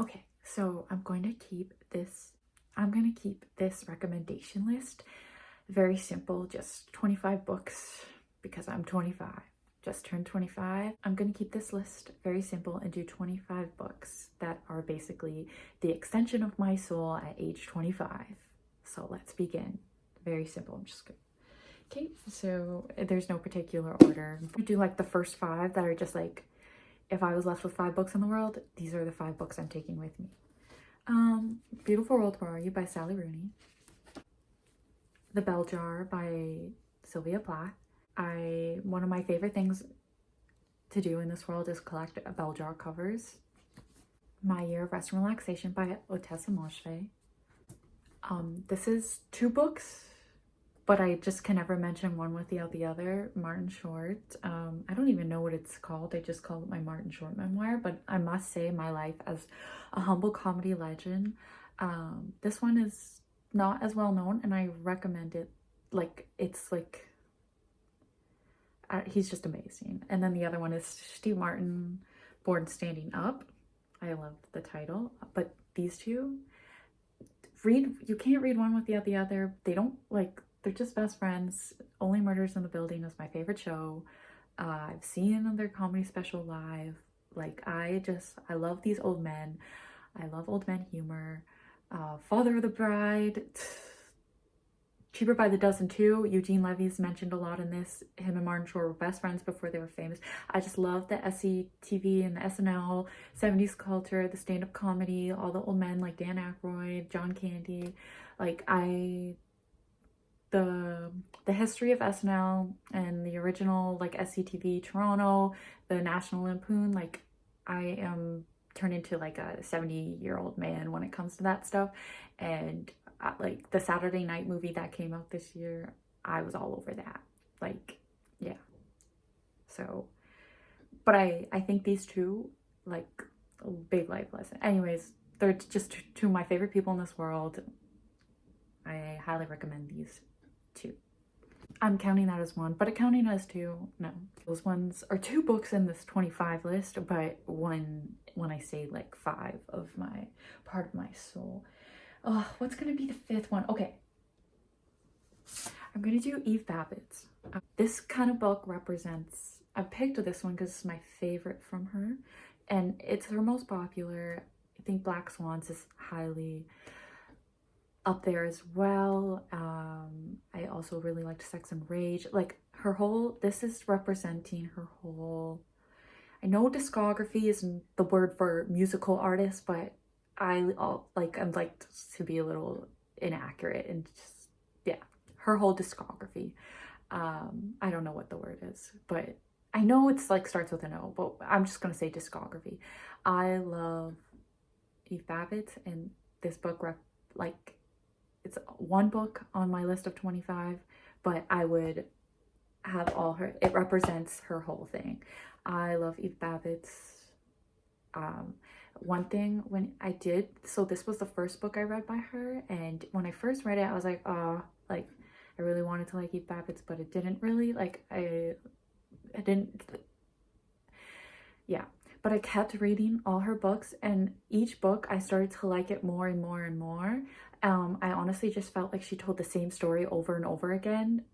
Okay, so I'm going to keep this recommendation list very simple, just 25 books because I'm 25. Just turned 25. I'm going to keep this list very simple and do 25 books that are basically the extension of my soul at age 25. So let's begin. Very simple. I'm just going. Okay, so there's no particular order. I do like the first 5 that are just like, if I was left with 5 books in the world, these are the 5 books I'm taking with me. Beautiful World, Where Are You by Sally Rooney. The Bell Jar by Sylvia Plath. One of my favorite things to do in this world is collect bell jar covers. My Year of Rest and Relaxation by Ottessa Moshfegh. This is 2 books, but I just can never mention one without the other. Martin Short. I don't even know what it's called. I just call it my Martin Short memoir, but I must say my life as a humble comedy legend. This one is not as well known, and I recommend it. Like, it's like, he's just amazing. And then the other one is Steve Martin, Born Standing Up. I love the title, but these 2, you can't read one without the other. They don't, like, they're just best friends. Only Murders in the Building is my favorite show. I've seen their comedy special live. Like, I love these old men. I love old men humor. Father of the Bride, Cheaper by the Dozen too. Eugene Levy's mentioned a lot in this. Him and Martin Short were best friends before they were famous. I just love the SCTV and the SNL, 70s culture, the stand-up comedy, all the old men like Dan Aykroyd, John Candy. Like, the history of SNL and the original like SCTV Toronto, the National Lampoon, like, I am turned into like a 70-year-old man when it comes to that stuff. And like the Saturday Night movie that came out this year, I was all over that. Like, yeah. So, but I think these 2, like, a big life lesson. Anyways, they're just 2 of my favorite people in this world. I highly recommend these 2. I'm counting that as 1, but counting as 2, no. Those ones are 2 books in this 25 list, but one when I say like 5 of my part of my soul. Oh, what's gonna be the 5th one? Okay, I'm gonna do Eve Babitz. This kind of book represents, I picked this one because it's my favorite from her, and it's her most popular. I think Black Swans is highly up there as well. I also really liked Sex and Rage. Like, her whole, this is representing her whole, I know discography isn't the word for musical artist, but I'd like to be a little inaccurate and just, yeah, her whole discography. I don't know what the word is, but I know it's like starts with an O, but I'm just gonna say discography. I love Eve Babitz, and this book like, it's 1 book on my list of 25, but I would have all her, it represents her whole thing. I love Eve Babitz. One thing when I did, so this was the first book I read by her, and when I first read it, I was like, oh, like, I really wanted to like Eve Babitz, but it didn't really, like, I didn't, yeah. But I kept reading all her books, and each book I started to like it more and more and more. I honestly just felt like she told the same story over and over again.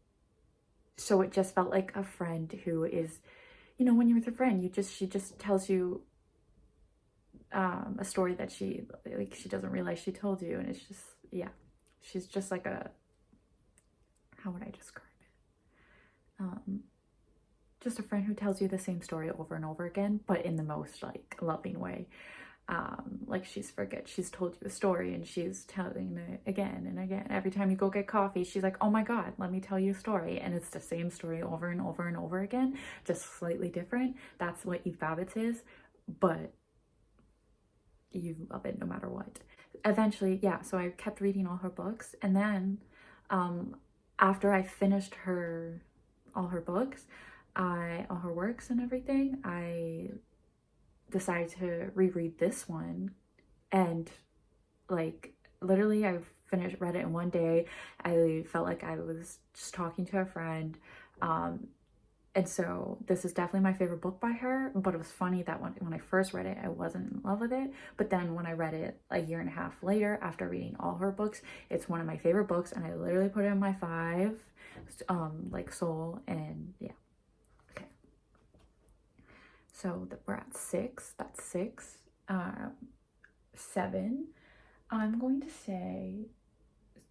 So it just felt like a friend who is, you know, when you're with a friend, she just tells you a story that she doesn't realize she told you, and it's just, yeah, she's just like a, how would I describe it? Just a friend who tells you the same story over and over again, but in the most like loving way. Like, she's told you a story and she's telling it again and again. Every time you go get coffee, she's like, oh my god, let me tell you a story, and it's the same story over and over and over again, just slightly different. That's what Eve Babitz is, but you love it no matter what. Eventually, yeah, so I kept reading all her books, and then after I finished all her books, all her works and everything, I decided to reread this one, and like, literally I read it in 1 day. I felt like I was just talking to a friend. And so this is definitely my favorite book by her, but it was funny that when I first read it, I wasn't in love with it. But then when I read it a year and a half later, after reading all her books, it's one of my favorite books, and I literally put it in my 5, like soul, and yeah. Okay. So we're at 6, that's 6. 7, I'm going to say,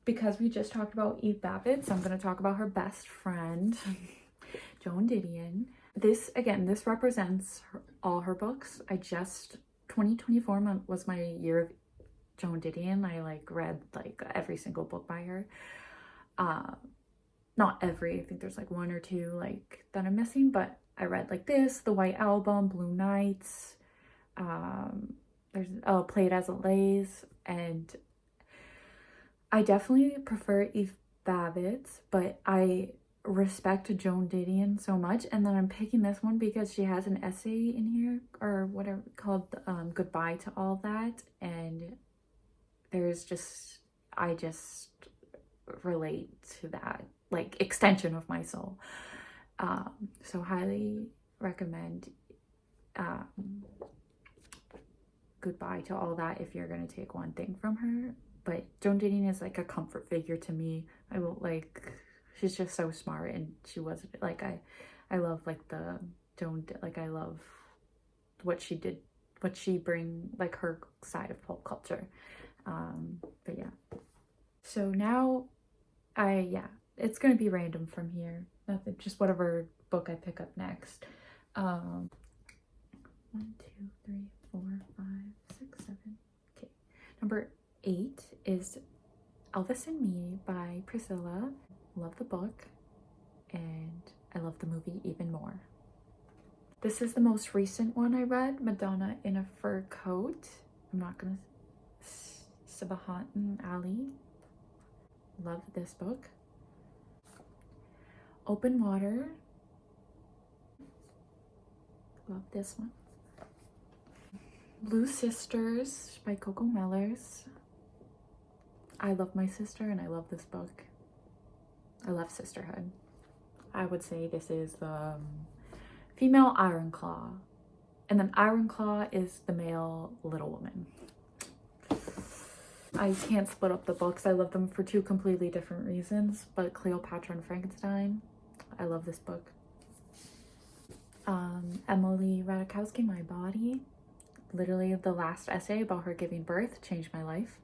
because we just talked about Eve Babitz, I'm going to talk about her best friend, Joan Didion. This, again, this represents all her books. 2024 was my year of Joan Didion. I like read like every single book by her. Not every, I think there's like 1 or 2 like that I'm missing, but I read like this, The White Album, Blue Nights, there's Play It As It Lays, and I definitely prefer Eve Babitz, but I respect Joan Didion so much. And then I'm picking this one because she has an essay in here, or whatever, called Goodbye to All That, and there's just, I just relate to that, like, extension of my soul. So highly recommend Goodbye to All That if you're gonna take one thing from her. But Joan Didion is like a comfort figure to me. I will, like, she's just so smart, and she was like, I love like the Joan, like I love what she did, what she bring, like her side of pop culture. But yeah, so now it's gonna be random from here, nothing, just whatever book I pick up next. 1, 2, 3, 4, 5, 6, 7. Okay, number 8 is Elvis Me by Priscilla. Love the book, and I love the movie even more. This is the most recent one I read, Madonna in a Fur Coat. I'm not gonna... Sabahattin Ali. Love this book. Open Water. Love this one. Blue Sisters by Coco Mellors. I love my sister, and I love this book. I love sisterhood. I would say this is the female Iron Claw, and then Iron Claw is the male Little Woman. I can't split up the books. I love them for 2 completely different reasons, but Cleopatra and Frankenstein, I love this book. Emily Ratajkowski, My Body. Literally the last essay about her giving birth changed my life.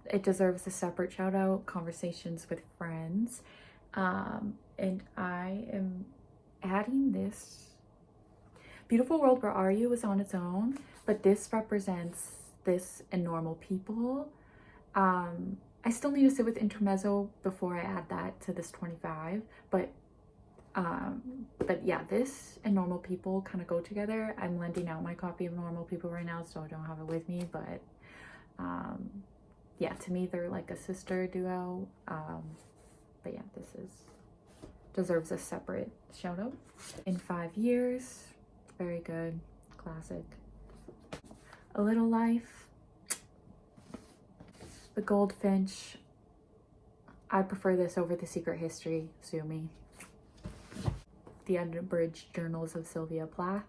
It deserves a separate shout out, Conversations with Friends. And I am adding this. Beautiful World, Where Are You is on its own, but this represents this and Normal People. I still need to sit with Intermezzo before I add that to this 25, but yeah, this and Normal People kind of go together. I'm lending out my copy of Normal People right now, so I don't have it with me, but yeah, to me they're like a sister duo. But yeah, this deserves a separate shout out. In 5 Years, very good, classic. A Little Life, The Goldfinch. I prefer this over The Secret History, sue me. The Unabridged Journals of Sylvia Plath.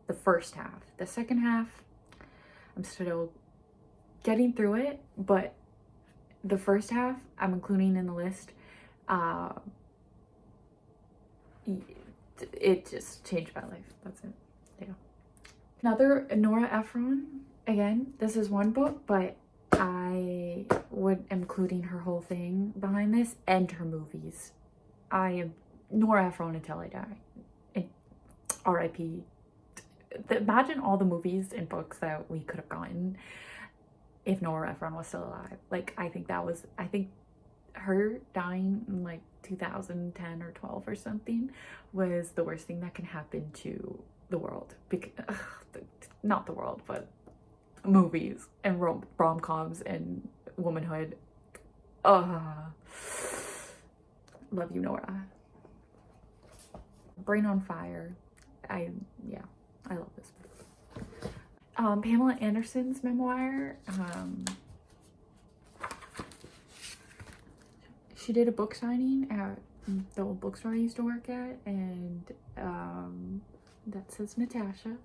The first half. The second half, I'm still getting through it, but the first half I'm including in the list. It just changed my life. That's it. Yeah. Another Nora Ephron. Again, this is one book, but I would including her whole thing behind this and her movies. I am Nora Ephron until I die. And R.I.P. Imagine all the movies and books that we could have gotten if Nora Ephron was still alive. Like, I think her dying in like 2010 or 12 or something was the worst thing that can happen to the world. Because, not the world, but movies and rom-coms and womanhood. Love you, Nora. Brain on Fire. I love this book. Pamela Anderson's memoir. She did a book signing at the old bookstore I used to work at, and that says Natasha.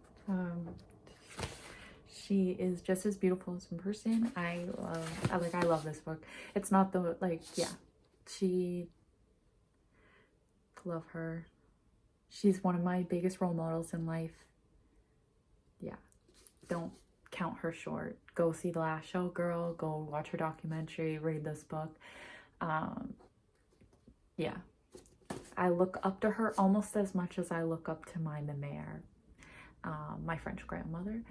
She is just as beautiful as in person. I love this book. It's not the, like, yeah, love her. She's one of my biggest role models in life. Yeah, don't count her short. Go see The Last Showgirl, go watch her documentary, read this book. Yeah, I look up to her almost as much as I look up to my mère, my French grandmother.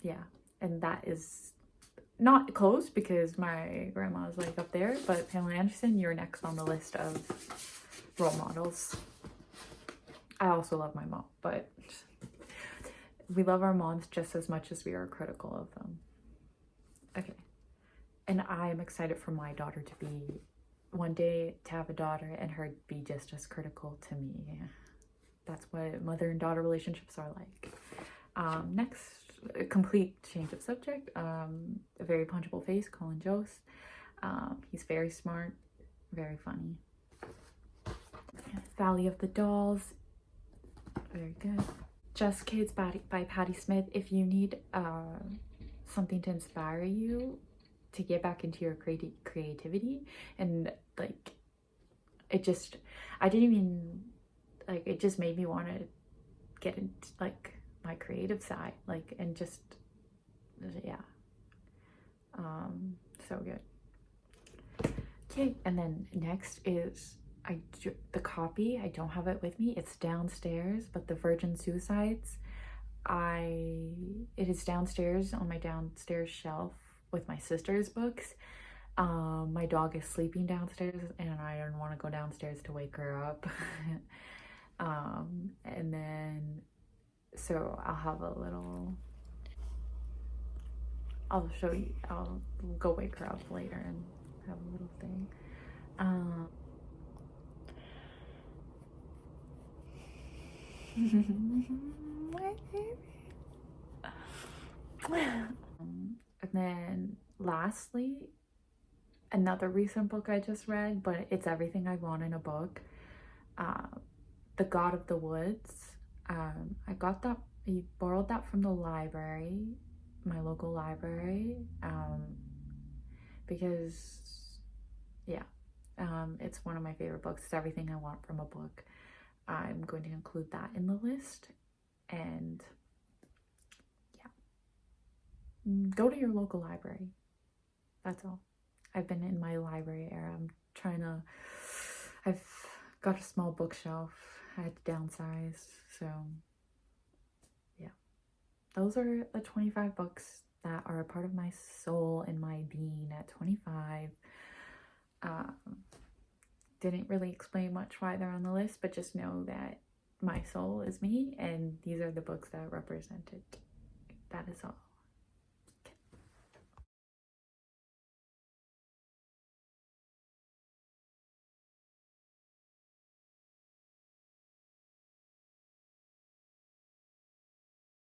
Yeah, and that is not close because my grandma is like up there, but Pamela Anderson, you're next on the list of role models. I also love my mom, but we love our moms just as much as we are critical of them. Okay, and I'm excited for my daughter to be, one day, to have a daughter and her be just as critical to me. That's what mother and daughter relationships are like. Next, a complete change of subject. A very punchable face, Colin Jost. He's very smart, very funny. Valley of the Dolls, very good. Just Kids by Patti Smith. If you need something to inspire you to get back into your creativity, and like, it just, I didn't even, like, it just made me want to get into like my creative side, like, and just, yeah, so good. Okay, and then next is the copy. I don't have it with me, it's downstairs, but The Virgin Suicides, it is downstairs on my downstairs shelf with my sister's books. My dog is sleeping downstairs and I don't want to go downstairs to wake her up. And then, so I'll have a little, I'll show you, I'll go wake her up later and have a little thing. My baby. And then lastly, another recent book I just read, but it's everything I want in a book. The God of the Woods. I borrowed that from the library, my local library, because, yeah, it's one of my favorite books. It's everything I want from a book. I'm going to include that in the list, and yeah, go to your local library. That's all. I've been in my library era. I've got a small bookshelf. I had to downsize, so yeah. Those are the 25 books that are a part of my soul and my being at 25. Didn't really explain much why they're on the list, but just know that my soul is me, and these are the books that represent it. That is all.